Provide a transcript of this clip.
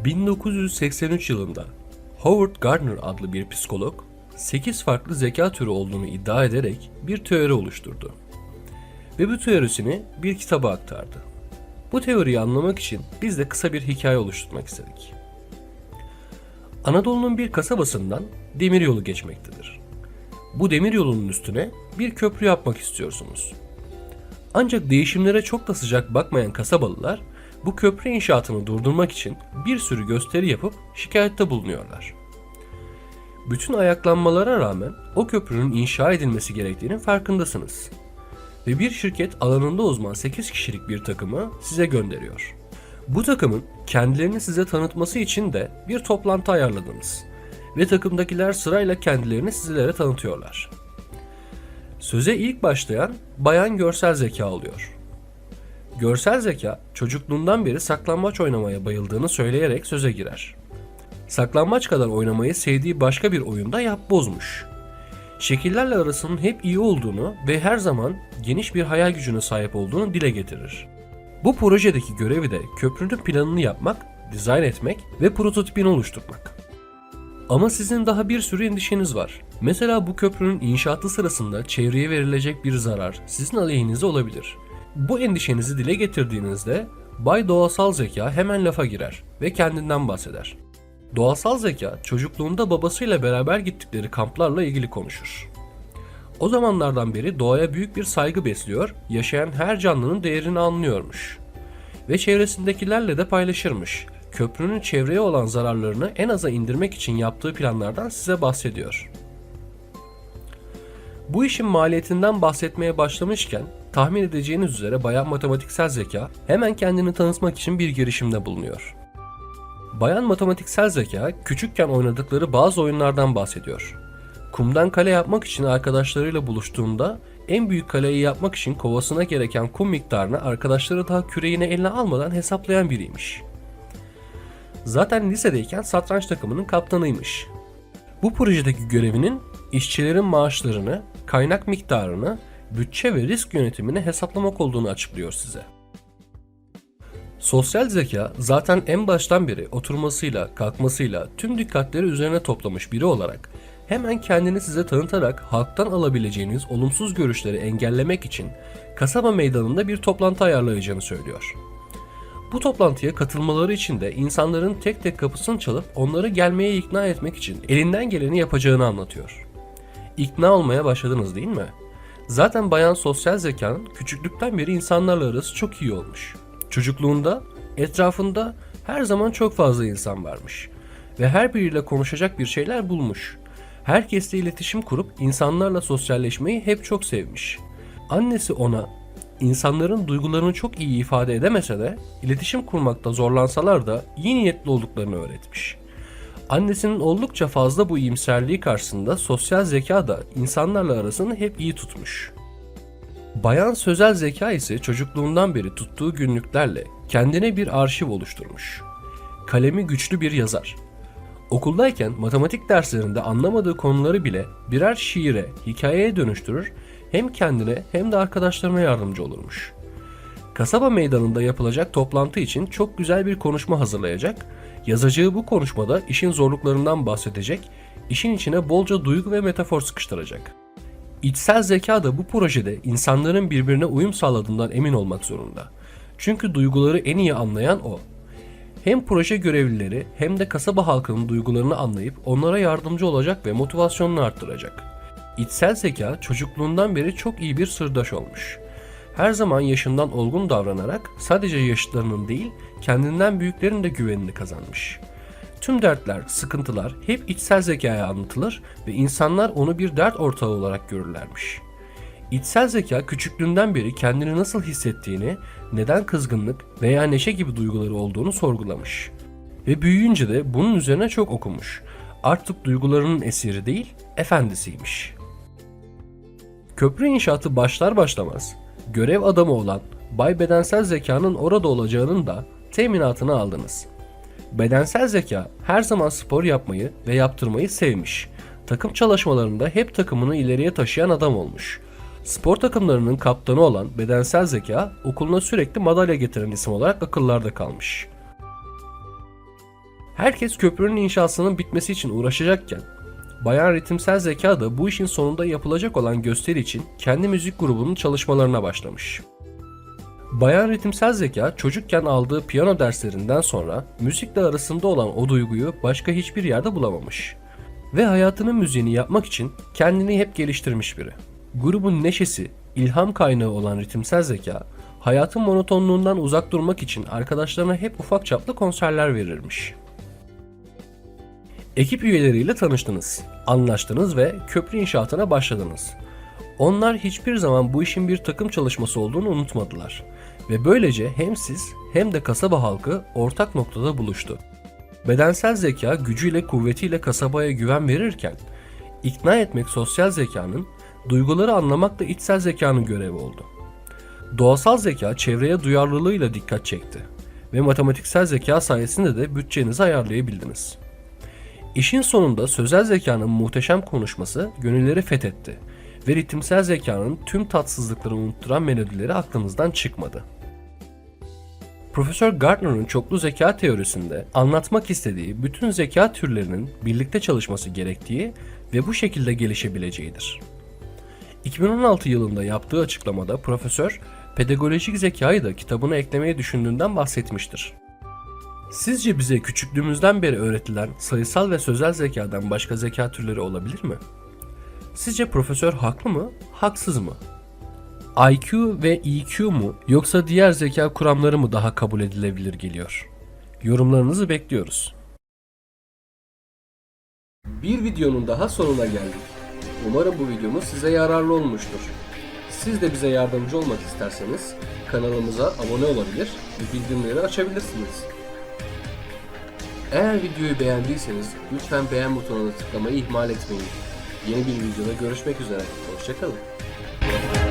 1983 yılında Howard Gardner adlı bir psikolog, 8 farklı zeka türü olduğunu iddia ederek bir teori oluşturdu. Ve bu teorisini bir kitaba aktardı. Bu teoriyi anlamak için biz de kısa bir hikaye oluşturmak istedik. Anadolu'nun bir kasabasından demiryolu geçmektedir. Bu demiryolunun üstüne bir köprü yapmak istiyorsunuz. Ancak değişimlere çok da sıcak bakmayan kasabalılar bu köprü inşaatını durdurmak için bir sürü gösteri yapıp şikayette bulunuyorlar. Bütün ayaklanmalara rağmen o köprünün inşa edilmesi gerektiğinin farkındasınız. Ve bir şirket alanında uzman 8 kişilik bir takımı size gönderiyor. Bu takımın kendilerini size tanıtması için de bir toplantı ayarladınız. Ve takımdakiler sırayla kendilerini sizlere tanıtıyorlar. Söze ilk başlayan bayan görsel zeka oluyor. Görsel zeka çocukluğundan beri saklambaç oynamaya bayıldığını söyleyerek söze girer. Saklambaç kadar oynamayı sevdiği başka bir oyunda yapbozmuş. Şekillerle arasının hep iyi olduğunu ve her zaman geniş bir hayal gücüne sahip olduğunu dile getirir. Bu projedeki görevi de köprünün planını yapmak, dizayn etmek ve prototipini oluşturmak. Ama sizin daha bir sürü endişeniz var. Mesela bu köprünün inşaatı sırasında çevreye verilecek bir zarar sizin aleyhinize olabilir. Bu endişenizi dile getirdiğinizde Bay Doğasal Zeka hemen lafa girer ve kendinden bahseder. Doğasal zeka çocukluğunda babasıyla beraber gittikleri kamplarla ilgili konuşur. O zamanlardan beri doğaya büyük bir saygı besliyor, yaşayan her canlının değerini anlıyormuş. Ve çevresindekilerle de paylaşırmış. Köprünün çevreye olan zararlarını en aza indirmek için yaptığı planlardan size bahsediyor. Bu işin maliyetinden bahsetmeye başlamışken tahmin edeceğiniz üzere bayan matematiksel zeka hemen kendini tanıtmak için bir girişimde bulunuyor. Bayan matematiksel zeka küçükken oynadıkları bazı oyunlardan bahsediyor. Kumdan kale yapmak için arkadaşlarıyla buluştuğunda en büyük kaleyi yapmak için kovasına gereken kum miktarını arkadaşları daha küreğini eline almadan hesaplayan biriymiş. Zaten lisedeyken satranç takımının kaptanıymış. Bu projedeki görevinin işçilerin maaşlarını, kaynak miktarını, bütçe ve risk yönetimini hesaplamak olduğunu açıklıyor size. Sosyal zeka zaten en baştan beri oturmasıyla, kalkmasıyla tüm dikkatleri üzerine toplamış biri olarak hemen kendini size tanıtarak halktan alabileceğiniz olumsuz görüşleri engellemek için kasaba meydanında bir toplantı ayarlayacağını söylüyor. Bu toplantıya katılmaları için de insanların tek tek kapısını çalıp onları gelmeye ikna etmek için elinden geleni yapacağını anlatıyor. İkna olmaya başladınız değil mi? Zaten bayan sosyal zekanın küçüklükten beri insanlarla arası çok iyi olmuş. Çocukluğunda etrafında her zaman çok fazla insan varmış ve her biriyle konuşacak bir şeyler bulmuş. Herkesle iletişim kurup insanlarla sosyalleşmeyi hep çok sevmiş. Annesi ona insanların duygularını çok iyi ifade edemese de iletişim kurmakta zorlansalar da iyi niyetli olduklarını öğretmiş. Annesinin oldukça fazla bu iyimserliği karşısında sosyal zeka da insanlarla arasını hep iyi tutmuş. Bayan sözel zeka ise çocukluğundan beri tuttuğu günlüklerle kendine bir arşiv oluşturmuş. Kalemi güçlü bir yazar. Okuldayken matematik derslerinde anlamadığı konuları bile birer şiire, hikayeye dönüştürür, hem kendine hem de arkadaşlarına yardımcı olurmuş. Kasaba meydanında yapılacak toplantı için çok güzel bir konuşma hazırlayacak, yazacağı bu konuşmada işin zorluklarından bahsedecek, işin içine bolca duygu ve metafor sıkıştıracak. İçsel zeka da bu projede insanların birbirine uyum sağladığından emin olmak zorunda. Çünkü duyguları en iyi anlayan o. Hem proje görevlileri hem de kasaba halkının duygularını anlayıp onlara yardımcı olacak ve motivasyonunu arttıracak. İçsel zeka çocukluğundan beri çok iyi bir sırdaş olmuş. Her zaman yaşından olgun davranarak sadece yaşıtlarının değil kendinden büyüklerin de güvenini kazanmış. Tüm dertler, sıkıntılar hep içsel zekaya anlatılır ve insanlar onu bir dert ortağı olarak görürlermiş. İçsel zeka küçüklüğünden beri kendini nasıl hissettiğini, neden kızgınlık veya neşe gibi duyguları olduğunu sorgulamış. Ve büyüyünce de bunun üzerine çok okumuş. Artık duygularının esiri değil, efendisiymiş. Köprü inşaatı başlar başlamaz, görev adamı olan Bay Bedensel Zeka'nın orada olacağının da teminatını aldınız. Bedensel zeka her zaman spor yapmayı ve yaptırmayı sevmiş. Takım çalışmalarında hep takımını ileriye taşıyan adam olmuş. Spor takımlarının kaptanı olan bedensel zeka okuluna sürekli madalya getiren isim olarak akıllarda kalmış. Herkes köprünün inşasının bitmesi için uğraşacakken, Bayan Ritimsel Zeka da bu işin sonunda yapılacak olan gösteri için kendi müzik grubunun çalışmalarına başlamış. Bayan Ritimsel Zeka çocukken aldığı piyano derslerinden sonra müzikle arasında olan o duyguyu başka hiçbir yerde bulamamış. Ve hayatının müziğini yapmak için kendini hep geliştirmiş biri. Grubun neşesi, ilham kaynağı olan Ritimsel Zeka, hayatın monotonluğundan uzak durmak için arkadaşlarına hep ufak çaplı konserler verirmiş. Ekip üyeleriyle tanıştınız, anlaştınız ve köprü inşaatına başladınız. Onlar hiçbir zaman bu işin bir takım çalışması olduğunu unutmadılar ve böylece hem siz hem de kasaba halkı ortak noktada buluştu. Bedensel zeka gücüyle kuvvetiyle kasabaya güven verirken, ikna etmek sosyal zekanın, duyguları anlamakla içsel zekanın görevi oldu. Doğasal zeka çevreye duyarlılığıyla dikkat çekti ve matematiksel zeka sayesinde de bütçenizi ayarlayabildiniz. İşin sonunda sözel zekanın muhteşem konuşması gönülleri fethetti ve ritimsel zekanın tüm tatsızlıkları unutturan melodileri aklınızdan çıkmadı. Profesör Gartner'ın çoklu zeka teorisinde anlatmak istediği bütün zeka türlerinin birlikte çalışması gerektiği ve bu şekilde gelişebileceğidir. 2016 yılında yaptığı açıklamada profesör, pedagojik zekayı da kitabına eklemeyi düşündüğünden bahsetmiştir. Sizce bize küçüklüğümüzden beri öğretilen sayısal ve sözel zekadan başka zeka türleri olabilir mi? Sizce profesör haklı mı, haksız mı? IQ ve EQ mu yoksa diğer zeka kuramları mı daha kabul edilebilir geliyor? Yorumlarınızı bekliyoruz. Bir videonun daha sonuna geldik. Umarım bu videomuz size yararlı olmuştur. Siz de bize yardımcı olmak isterseniz kanalımıza abone olabilir ve bildirimleri açabilirsiniz. Eğer videoyu beğendiyseniz lütfen beğen butonuna tıklamayı ihmal etmeyin. Yeni bir videoda görüşmek üzere. Hoşça kalın.